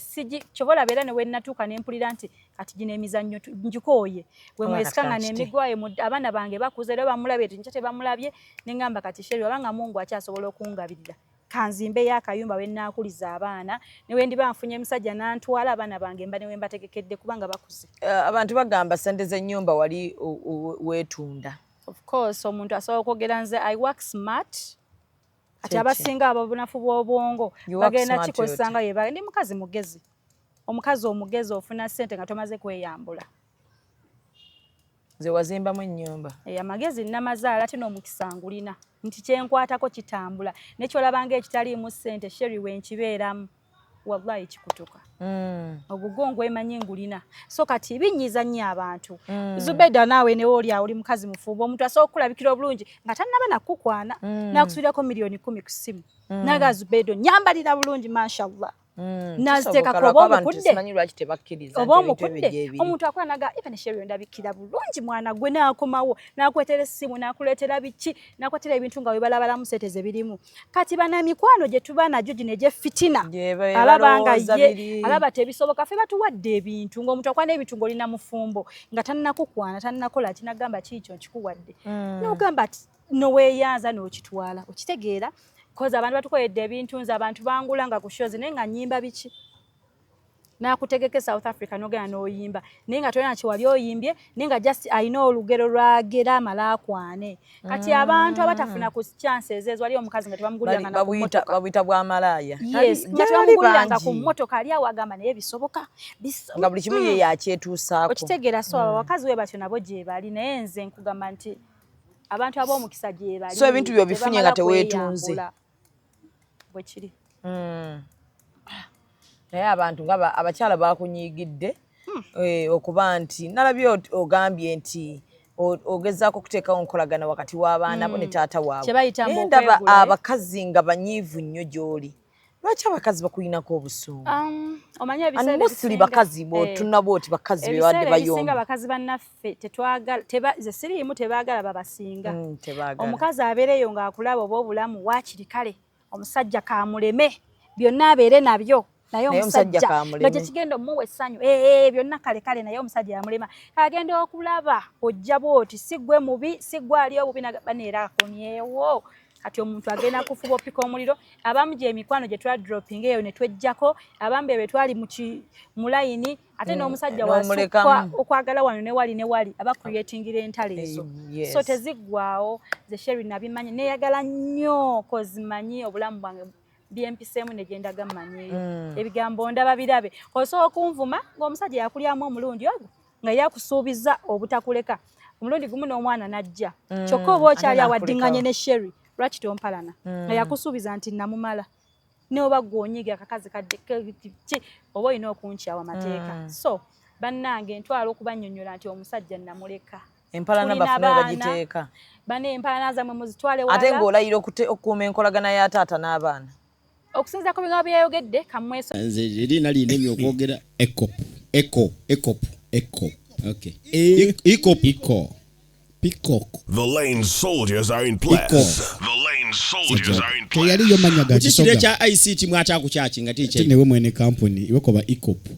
kyoba olaba era ne wennatuuka nempulira nti kati gino emizannyo ngikooye bwe mwesika nga nemigwaye abaana bange bakuze era bamulabye tinca tebamulabye neŋŋamba kati Sherry wabanga Mungu akyasobola okungabirira kanzimbeyo akayumba we nnaakuliza abaana ne we ndiba nfunye emusajja n'antwala abaana bange mba ne we mbategekedde kubanga bakuze abantu bagamba ssente z'ennyumba wali weetunda of course omuntu asobola okwogera nze I work smart ati abasinga ababunafu bw'obwongo bagenda kikozesa nga yeba ndi mukazi mugezi omukazi omugezi ofuna ssente nga tomaze kweyambula nze wazimbamu ennyumba amagezi nnamazaala ate n'omukisa ngulina nti kyenkwatako kitambula nekyolabanga ekitaliimu ssente Sherry wenkibeeramu wallahi kikutuka obugongo emanyi ngulina so kati binyiza nnyo abantu Zubeda naawe newe oli awo oli mukazi mufumbo omuntu asobola okulabikira obulungi nga tannaba nakukwana nakusuubirako miliyoni 10 ku ssimu naga Zubeda nyambalira bulungi mashallah naziteekako oba omukudde omuntu akola naga even Sherry ndabikira bulungi mwana gwe naakomawo nakwetera essimu nakuleetera biki nakwetera ebintu nga webalabalamu seteze birimu kati banamikwano gye tuba najyo gino egy'effitina alabanga ye alaba tebisoboka ffe batuwadde ebintu ng'omuntu akwana ebintu ng'olina mufumbo nga tannakukwana tannakola kinagamba kiikyo nkikuwadde n'ogamba ati noweeyanza n'okitwala okitegeera because abantu batukoledde ebintu nze abantu bangulanga ku shows naye nga nnyimba biki nakutegeke South Africa nogera n'oyimba naye nga tolina kiwali oyimbye naye nga just ayina olugero lwagera amalakwane kati abantu abatafuna ku chances ezo wali omukazi nga tebamuguliranga na babuyita bwa malaya yes nga tebamuguliranga ku mmotoka ali awo agamba naye bisoboka nga buli kimu ye yakyetuusaako okitegeera so abakazi we batyo nabo gye bali naye nze nkugamba nti abantu ab'omukisa gye bali so ebintu byo bifunye nga teweetunze bwe kiri naye abantu nga abakyala bakunyigidde okuba nti nalabye ogambye nti ogezaako okuteekawo nkolagana wakati w'abaana bo ne taata waabwe ndaba abakazi nga banyiivu nnyo gy'oli lwaki abakazi bakuyinako obusungu omanyi ebiseera mostly bakazi botunabo oti bakazi bewadde bayomba abakazi bannaffe tetwagala ze siriimu tebaagala babasinga omukazi abeereyo ng'akulaba oba obulamu waakiri kale omusajja kamuleme byonna abeere nabyo naye omusajja nga tekigenda omuwa essanyu byonna kale kale naye omusajja yamulema agenda okulaba ojja bwoti si gwe mubi si gwe ali obubi baneera akomyewo kati omuntu agenda kufuba opika omuliro abamu gye emikwano gye twadropping eyo ne twejjako abamu bebe twali mu layini ate n'omusajja wasukwa okwagala wano ne wali aba creatingira entalo ezo so teziggwawo ze Sherry nabimanyi neeyagala nnyo kozimanyi obulamu bwange byempiseemu negenda gammanyiyo ebigambo ndaba birabe osobola okunvuma ng'omusajja yakulyamu omulundi ogwo nga yakusuubiza obutakuleka omulundi gumu n'omwana najja kyokka oba okyali awaddinganye ne Sherry lwaki tompalana nga yakusuubiza nti namumala ne oba gw'onyiga akakazi kadde ki oba olina okunkyawa amateeka so bannange ntwala okubannyonnyola nti omusajja namuleka empalana bafuna bagiteeka bane empalana zamwe muzitwale wala ate ng'olayira okukuuma enkolagana ya taata n'abaana okusinza ku bintu byayogedde kamweso nze erina liine okwogera ekop okay Iko Peacock. The Lane soldiers are in place. The Lane soldiers are in place. Teyali yomanya gakisoga. Kile cha ICT mwata kuchachi ngati che. Tinewe mwene company iweko ba Ikop.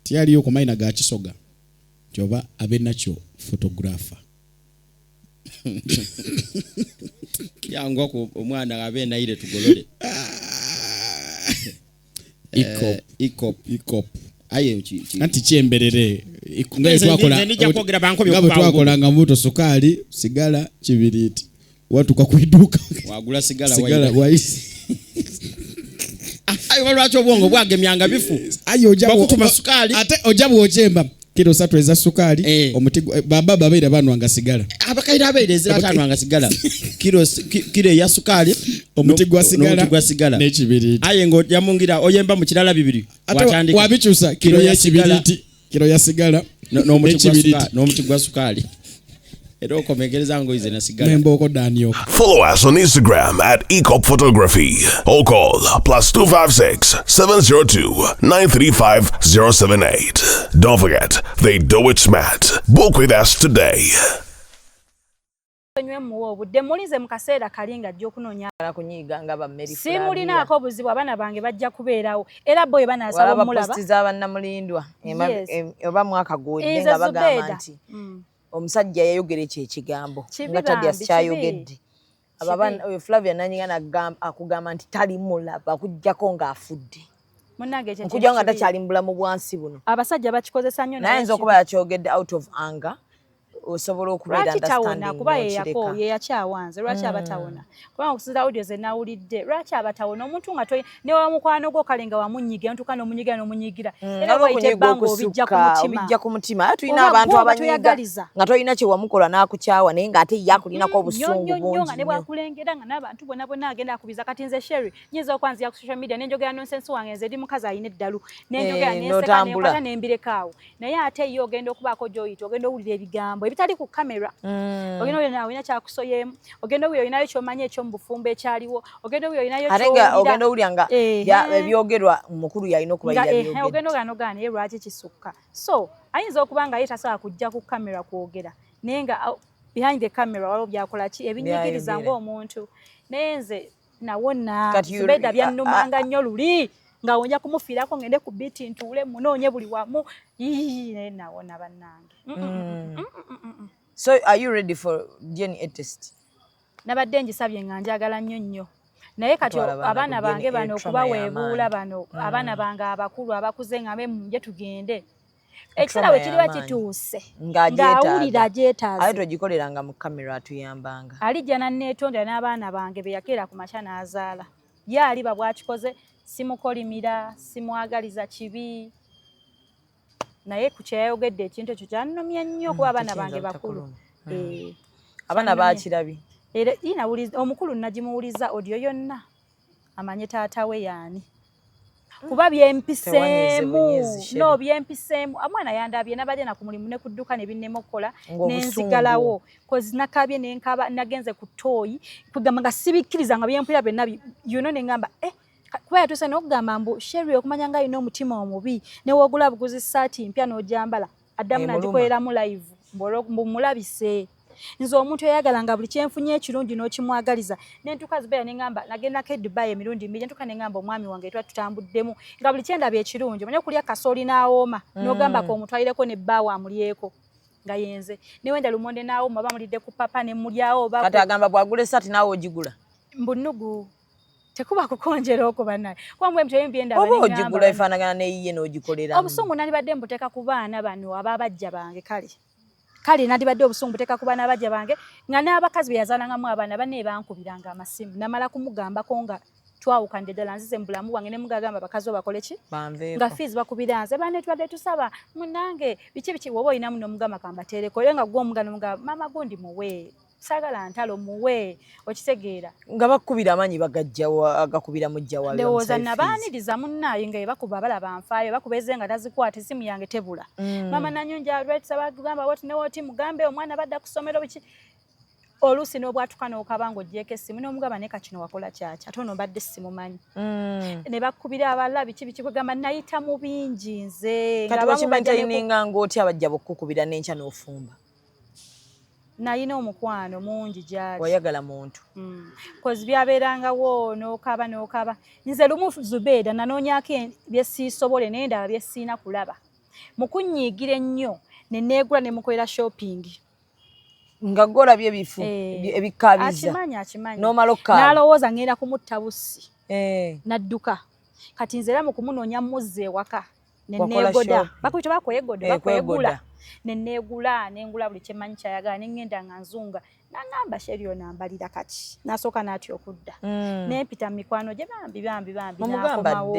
Tiyali yoko maina gakisoga. Joba abe nacho photographer. Yango ko omwana abe na ile tugolole. Ikop. Aye anti chemberere ngaye twakolanga muto sukali sigala kibiriti watu kwa kuiduka wagula sigala waisi ayo lwacho bwongo bwage myanga bifu ayo ojabu kutuma sukali ate ojabu ochemba kilo 3 eza sukali omutigo baba babeera banu anga sigala abakaira abeere zira tanu anga sigala kilo ya sukali omutigo wa sigala ne kibiriti aye ngo yamungira oyemba mu kirala bibiri watandika wabichusa kilo ya kibiriti kilo ya sigala no omutigo wa sukali Edo komegereza ngo ize na sigala mboko Daniel. Follow us on Instagram at Ecop Photography or call +256 702 935 078. Don't forget, they do it smart. Book with us today. Demulize mkaseera kalinga jjo kunonya kunyiga nga ba Mary si mulina ako buzibu abana bange bajja kubeerawo era boye banasaba mulaba postiza abannamulindwa oba mwaka gwe nga bagamba nti omusajja yayogera ekigambo nga Tadias kyayogedde ababana Flavia Nanyingana akugamba nti tali mulaba kujjako ng'afudde munnange ekyo kujja nga takyali mbulamu bwansi buno abasajja bakikozesa nnyo naye nzo okuba yakyogedde out of anger osobola okubeera understanding kuba yeyako yeyakyawanze lwaki abatawona kubanga okusiza audio ze nawulidde lwaki abatawona omuntu nga ne wa mukwano gwo kalenga wamunyiga ntuka n'omunyiga n'omunyigira era wayite bango obijja ku mutima tulina abantu abanyiga nga tolina kye wamukola n'akukyawa naye ng'ate yakulinako obusungu bungi nga ne bwakulengera nga n'abantu bonna bonna agenda akubiza kati nze Sherry nyinza okwanzira ku social media nenjogera nonsense wange nze ndi mukazi ayina eddalu nenjogera nenseka nenkata nembirekawo naye ate yo ogenda okubaako gy'oyita ogenda owulira ebigambo ebitali ku kamera ogenda oyo nawe nakyakusoyemu ogenda oyo inayo kyomanya ekyomubufumbo ekyaliwo ogenda oyo inayo kyowulira ogenda owulira nga ebyogerwa mukulu yalina okubayira byogedde ogenda oganoga naye lwaki kisukka so ayinza okuba nga ye tasobola kujja ku kamera kwogera naye nga behind the camera waliwo byakola ki ebinyigiriza ng'omuntu naye nze nawona zibedda byannumanga nnyo luli nga onja kumufiirako ngende ku biti ntuule munoonye buli wamu naye nawona bannange. So are you ready for DNA test? nabadde ngisabye nga njagala nnyo naye kati abaana bange bano okubaweebuula bano abaana bange abakulu abakuze nga muje tugende ekiseera bwe kiriba kituuse ng'awulira agyetaaze aye togikoleranga mu kamera atuyambanga alijja nanneetondera n'abaana bange be yakeera ku makya n'azaala ye aliba bw'akikoze simukolimira simwagaliza kibi naye ku kyayogedde ekintu ekyo kyannomye nnyo kuba abaana bange bakulu abaana bakirabi era omukulu nagimuwuliza audio yonna amanye taata we yaani kuba byempiseemu omwana yandabye nabadde na ku mulimu ne ku dduka ne binnema okukola n'enzigalawo kozi nakabye nenkaba nagenze ku tooyi kugamba nga sibikkiriza nga byempulira byonna ne ngamba kuba yatuuse n'okugamba mbu Sherry okumanya nga alina omutima omubi ne woogula buguzi saati mpya n'ojambala addamu nagikoleramu live mbumulabise nze omuntu eyagala nga buli kyenfunye ekirungi n'okimwagaliza nentuka zibeera neŋŋamba nagendako e Dubai emirundi 2 nentuka neŋŋamba omwami wange tutambuddemu nga buli kyendaba ekirungi omanye okulya kasooli n'awooma n'ogambako omutwalireko ne bbaawo amulyeko nga yenze newenda lumonde n'awooma oba mulidde ku papa ne mulyawo kati agamba bwagula esaati naawe ogigula mbunugu tekuba kukonjera okuba naye kwambwe mtu ebyenda oba ogigula efaanagana neyiye n'ogikolera obusungu nalibadde mbuteeka ku baana bano ababajja bange kale nalibadde obusungu buteeka ku baana abajja bange nga n'abakazi be yazaalangamu abaana banne bankubiranga amasimu namala kumugambako nga twawukande ddala nzize mu bulamu bwange ne mugagamba abakazi bakole ki nga fees bakubira nze baana twadde tusaba munange biki woba olina muno mugamba kambateereko era nga gwe omugano mugamba mama gundi muwe sagala ntalo muwe okitegeera nga bakubira amanyi agakubira mujja wawe ndowooza nabaaniriza munnaye nga bakuba balaba nfaayo bakubeze nga tazikwata esimu yange tebula mama nanyonja bagamba woti ne woti mugambe omwana badda ku ssomero biki oluusi n'obwatuka n'okaba ng'oggyeko essimu n'omugamba naye kakino wakola kyaki ate ono mbadde simumanyi ne bakubira abalala biki kwegamba nayita mu bingi nze kati wakimantayininga ng'oti abajja bokkukubira n'enkya n'ofumba nayina omukwano mungi gyali wayagala muntu kozi byabeerangawo n'okaba nze lumu Zubeida nanoonyako byesiisobole naye ndaba byesiina kulaba mukunyiigira ennyo ne neegula ne mukolera shopping nga golabye ebifu ebikaabiza akimanyi n'omala okkaaba n'alowooza ngenda kumutta busi n'adduka kati nze era mu kumunoonya muzza ewaka ne neegoda bakuyita bakwegula nengula buli kyemanyi kyayagala nengenda nga nzunga nangamba Sherry onambalira kati nasooka naatya okudda nempita mu mikwano gye bambi nakomawo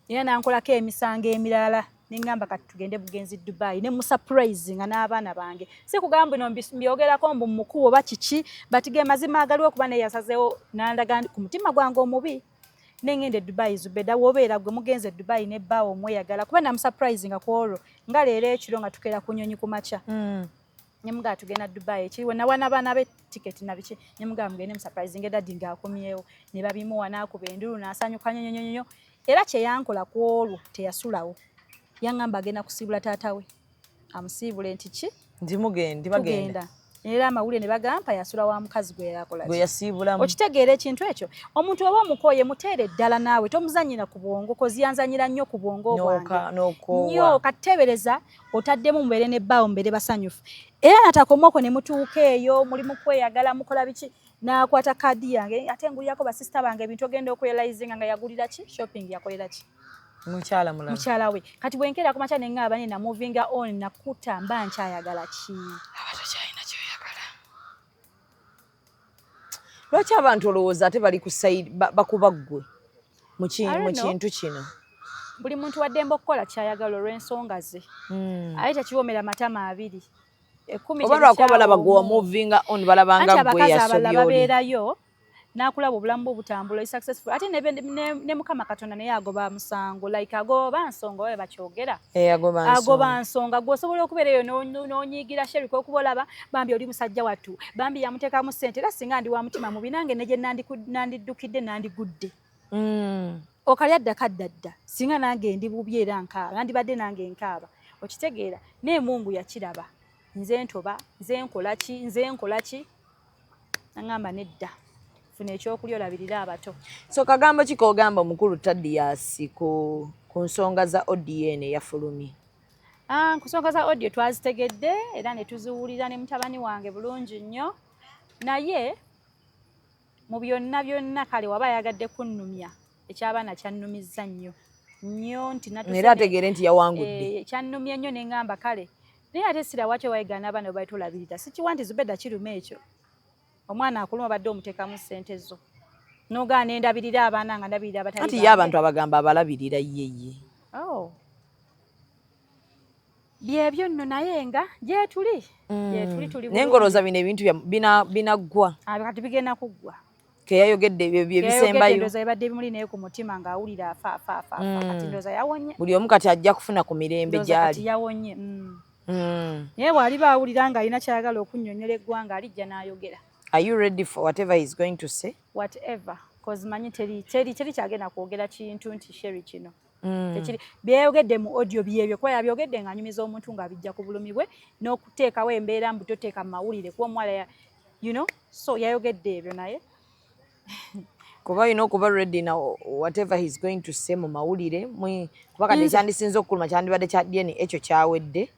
era nankolako emisango emirala nengamba kati tugende bugenzi Dubai ne musurprise nga n'abaana bange si kugamba bino mbyogerako mbu mukubo oba kiki batige mazima agaliwo kuba naye yasazeewo nandaga ku mutima gwange omubi nengende Dubai Zubeida wobeera gwe mugenze Dubai ne bbaawo omweyagala kuba na surprise nga kwolwo nga leero ekiro nga tukeera ku nnyonyi ku makya nyemuga tugenda Dubai ekiriwo nawana baana be ticket na biki nyemuga mugende mu surprise ngeda dinga akomyewo ne babimuwa n'akuba endulu n'asanyuka nyonyonyonyo era kye yankola kwolwo teyasulawo yangamba agenda kusiibula taata we amusiibule nti ki ndi bagenda era amawulire ne bagamba yasula wa mukazi gwe yakola gwe yasiibulamu okitegeera ekintu ekyo omuntu oba omukoye muteere eddala naawe tomuzanyira ku bwongo kozi yanzanyira nnyo ku bwongo bwange nnyo kateebereza otaddemu mubeere ne bbaawo mubeere basanyufu era natakomoko ne mutuuka eyo muli mu kweyagala mukola biki n'akwata kaadi yange ate ngulirako basisita bange ebintu ogenda okwelaizinga nga yagulira ki shopping yakolera ki mukyala we kati bwenkeera ku makya neŋŋaaba ne namuvinga on nakuta mba nkyayagala ki abatokyalina kyoyagala lwaki abantu olowooza ate bali ku sayidi bakuba ggwe mu kintu kino buli muntu waddemba okukola kyayagala olw'ensonga ze aye tekiwomera matama abiri oba lwakuba balaba gwe wamuvinga on balabanga gwe yasobya oli babeerayo nakulaba obulamu bwe butambula successful ate ne mukama katonda naye agoba musango like agoba nsonga oyo bakyogera agoba nsonga gwosobola okubeerayo n'onyiigira Sherry okuba olaba bambi oli musajja wattu bambi yamuteekamu ssente era singa ndi wa mutima mubi nange negye nandiddukidde nandigudde okalya ddaka ddadda singa nange ndi bubi era nkaaba nandibadde nange nkaaba okitegeera n'emungu yakiraba nze ntoba nze nkola ki nangamba nedda funa ekyokulya olabirira abato so kagambo ki kogamba omukulu Tadias ku nsonga za ODN eyafulumye ku nsonga za audio twazitegedde era ne tuziwulira ne mutabani wange bulungi nnyo naye mu byonna kale waba yagadde kunnumya ekyabaana kyannumizza nnyo nti era ategeere nti yawangudde kyannumya nnyo ne ngamba kale naye ate sira waki wayigaana abaana bwe batulabirira sikiwa nti Zubeda kiruma ekyo omwana akuluma badde omuteekamu ssente zo n'ogaana endabirira abaana nga ndabirira abatali anti ye abantu abagamba abalabirira yeye byebyo nno naye nga gyetuli tuli naye ngolooza bino ebintu binaggwa kati bigenda kuggwa keyayogedde ebyo byebisembayo ndowooza ebadde bimuli naye ku mutima ng'awulira afa kati ndowooza yawonye buli omu kati ajja kufuna ku mirembe gyali yawonye naye bw'aliba awulira ng'alina kyayagala okunnyonnyola eggwanga alijja n'ayogera. Are you ready for whatever he's going to say? Whatever, because manyi teri kyagenda kwogera kintu nti Sherry kino byayogedde mu audio byebyo kuba yabyogedde ng'anyumiza omuntu ng'abijja ku bulumi bwe n'okuteekawo embeera mbu toteeka mu mawulire kuba omuwala so yayogedde ebyo naye kuba olina okuba ready na whatever he's going to say mu mawulire kuba kati ekyandisinza okukuluma kyandibadde kya DNA ekyo kyawedde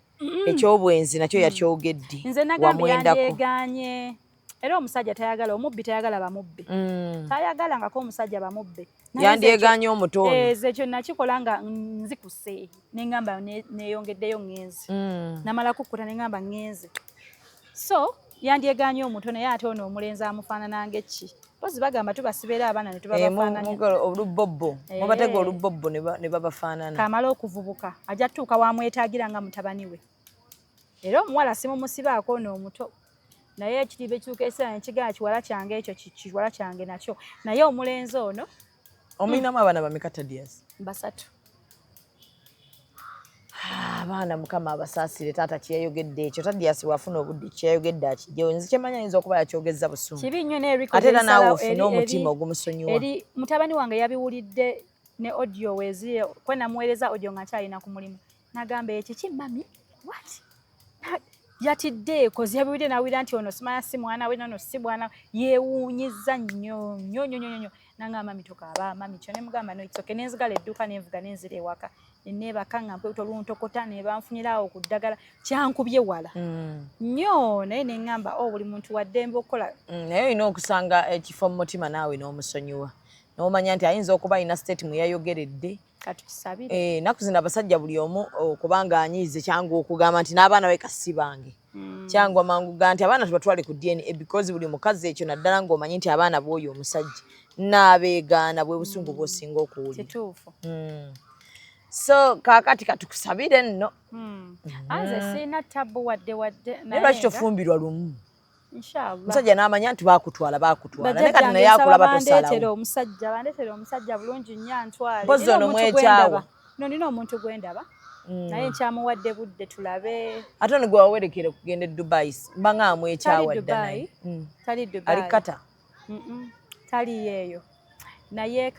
ekyobwenzi nakyo yakyogedde nze nagambye yandyeganye era omusajja tayagala omubbi tayagala bamubbi tayagalangako omusajja bamubbe yandyeganye omutono ekyo nakikola nga nzikuse neŋŋamba neyongeddeyo ŋŋenzi namala kukkuta neŋŋamba ŋŋenzi so yandyeganye omuto naye ate ono omulenzi amufaanana ng'eki pozi bagamba tubasibeera abaana ne tubabafaananya olubobbo mubatega olubobbo ne babafaanana kamala okuvubuka ajja tutuuka wamwetaagira nga mutabani we era omuwala simumusibaako n'omuto naye ekiriba ekiruka ekiseera nekigamba kiwala kyange ekyo kiwala kyange nakyo naye omulenzi ono omulinamu abaana bameka Tadias? 3. Abaana mukama abasaasire taata kyeyayogedde ekyo Tadias wafuna obudde kyeyayogedde akijjewo nze kyemanya ayinza okuba yakyogeza busumu kibi nnyo ate era naawe ofune omutima ogumusonyiwa eri mutabani wange yabiwulidde ne audio weezire kwe namuweereza audio nga kyalina ku mulimu nagamba ekyo kimami what yatidde kozi yabiwulidde nawulira nti ono simanya si mwana we nono si bwana yeewuunyiza nnyo nanga mami tokaaba mami kyo ne mugamba no itsoke nenzigala edduuka nenvuga nenzira ewaka neebaka nga mpewuta oluntokota ne banfunirawo ku ddagala kyankubye wala nnyo naye ne ŋŋamba buli muntu waddembe okukola naye olina okusanga ekifo mu mutima naawe n'omusonyiwa n'omanya nti ayinza okuba alina state mwe yayogeredde katukisabire naku zino abasajja buli omu okubanga anyiize kyangu okugamba nti n'abaana we kasi bange kyangu amangu ga nti abaana tubatwale ku DNA because buli mukazi ekyo naddala ng'omanyi nti abaana bw'oyo omusajja n'abeegaana bwe busungu bw'osinga okuwulira kituufu so kaakati katukusabire nno anze sirina tabu wadde naye lwaki tofumbirwa lumu inshallah omusajja n'amanya nti baakutwala naye kati naye akulaba tosalawo bandeetera omusajja bulungi nnyo antwale mpozi ono mwekyawa nina omuntu gwendaba naye nkyamuwadde budde tulabe ate ono gwe wawerekere kugenda e Dubai mba nga amwekyawa ddala tali Dubai ali kata tali yeeyo naye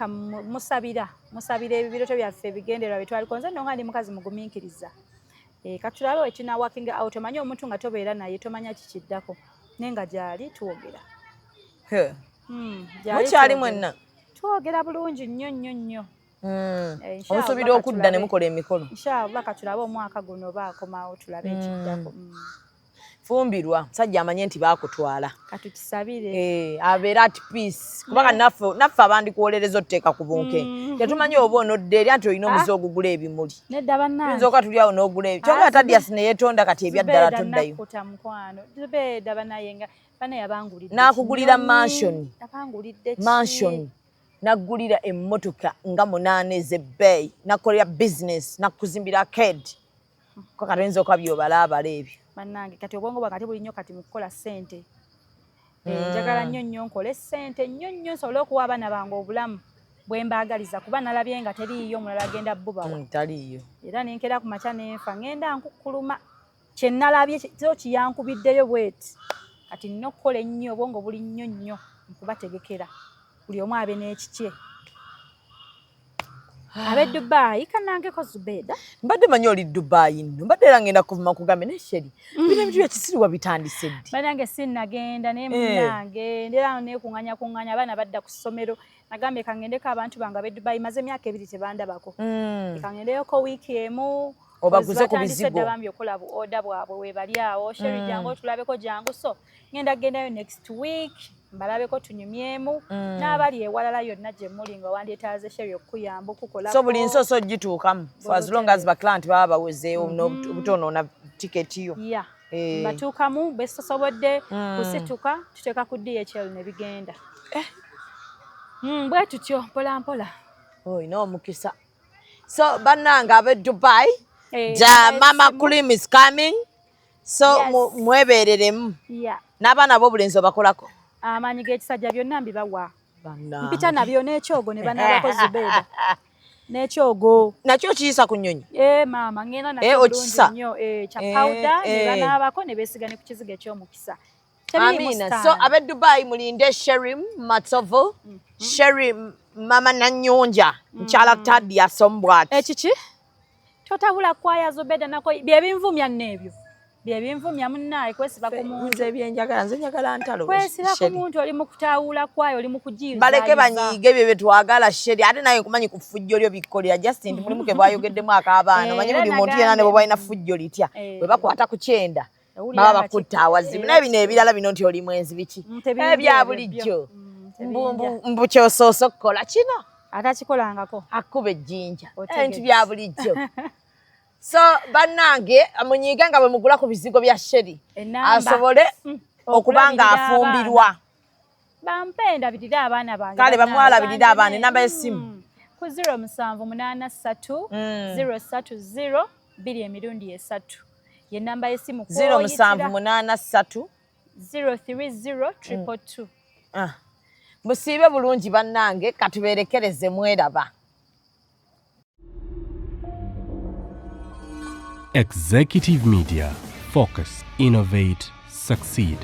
musabira ebibiroto byaffe bigenderwa byetwaliko nze nno nga ndi mukazi mugumiikiriza katulabe wekina working out omanyi omuntu nga tobeera naye tomanya kikiddako naye nga gyali tuwogera mukyali mwenna twogera bulungi nnyo omusuubira okudda ne mukola emikolo inshallah katulabe omwaka guno baakomawo tulabe ekiddako fumbirwa musajja amanye nti baakutwala katukisabire abeera at peace kubanga naffe abandikuwolereza otuteeka ku bunke tetumanyi oba onodde eri anti olina omuze ogugula ebimuli nedda bannange tuyinza oka tuli awo n'ogula ebyo kyonga Tadias ne yeetonda kati ebyaddala toddayo Zubeda banayenga banaye abangulidde n'akugulira mansion naggulira emmotoka nga 8 ez'ebbeeyi nakolera business nakuzimbira ked ko kati oyinza okabyobalaabala ebyo bannange kati obwongo bwakati buli nnyo kati mukukola ssente njagala nnyo nkole ssente nnyo nsobole okuwa abaana bange obulamu bwe mbaagaliza kuba nalabye nga teriiyo omulala agenda bubawa taliiyo era nenkera ku makya nenfa ngenda nkukkuluma kye nalabye kyo kiyankubiddeyo bweti kati nina okukola ennyo obwongo buli nnyo nkubategekera buli omu abe n'ekikye abe Dubai kanangeko Zubeda mbadde manyi oli Dubai nno mbadde era ngenda kuvuma kugambe ne Sherry bino ebintu byekisiriwa bitandise ddi banange sinnagenda naye munange ndera nekuŋŋanya abaana badda ku ssomero nagambe kangendeko abantu bange abe Dubai maze emyaka 2 tebandabako kangendeyoko wiiki emu obaguze ku bizigo bambye okola bu oda bwabwe webali awo Sherry jangu tulabeko jangu so ngenda gendayo next week mbalabeko tunyumyemu n'abali ewalala yonna gye muli nga wandyetaaze Sherry okuyamba okukolako. So buli nsoso ogituukamu for as long as baklant baba bawezeewo n'obutonoona tiketi yo. Yeah. Batuukamu besosobodde kusituka tuteeka ku DHL ne bigenda. Bwe tutyo mpola mpola. Oyina omukisa. So bannange ab'e Dubai, Mama Cream is coming. So mwebeereremu. N'abaana b'obulenzi obakolako. Amaanyi g'ekisajja byonna mbibawa. Mpita nabyo n'ekyogo ne banaabako Zubeida. N'ekyogo. Nakyo kiyisa ku nnyonyi? Maama ngenda nakyo bulungi nnyo. Kya powder ne banaabako ne beesiga ne ku kiziga eky'omukisa. Amina. So ab'e Dubai mulinde Sherry Matovu, Sherry Mama Nanyonja, Nchala Tadi asombwati. Ekiki? Totabula kwaya Zubeida nako bye binvumya n'ebyo. Bye binvumya munnaye kwesiba ku muntu. Nze byenjagala, nze njagala ntalo. Kwesiba ku muntu oli mu kutaawula kwayo oli mu kujiiza. Baleke banyiige bye twagala Sherry. Ate naye nkumanyi ku fujjo lyo bikkolera just nti mulimu ke bwayogeddemu akabaana. Manyi buli muntu yenna ne bwe balina fujjo litya. Bwe bakwata ku kyenda. Baba bakutta awazibu. Naye bino ebirala bino nti oli mwenzi biki? Ebya bulijjo. Mbu kyosoosa okukola kino. Atakikolangako. Akkuba ejjinja. Nti bya bulijjo. So bannange munyiige nga bwe mugula ku bizigo bya Sherry asobole okuba nga afumbirwa. Bampendabirira abaana bange. Kale bamwalabirira abaana enamba y'essimu ku 0783 030 2 ye namba y'essimu 0783 030 222. Musiibe bulungi bannange katubeerekereze mweraba. Executive Media. Focus, innovate, succeed.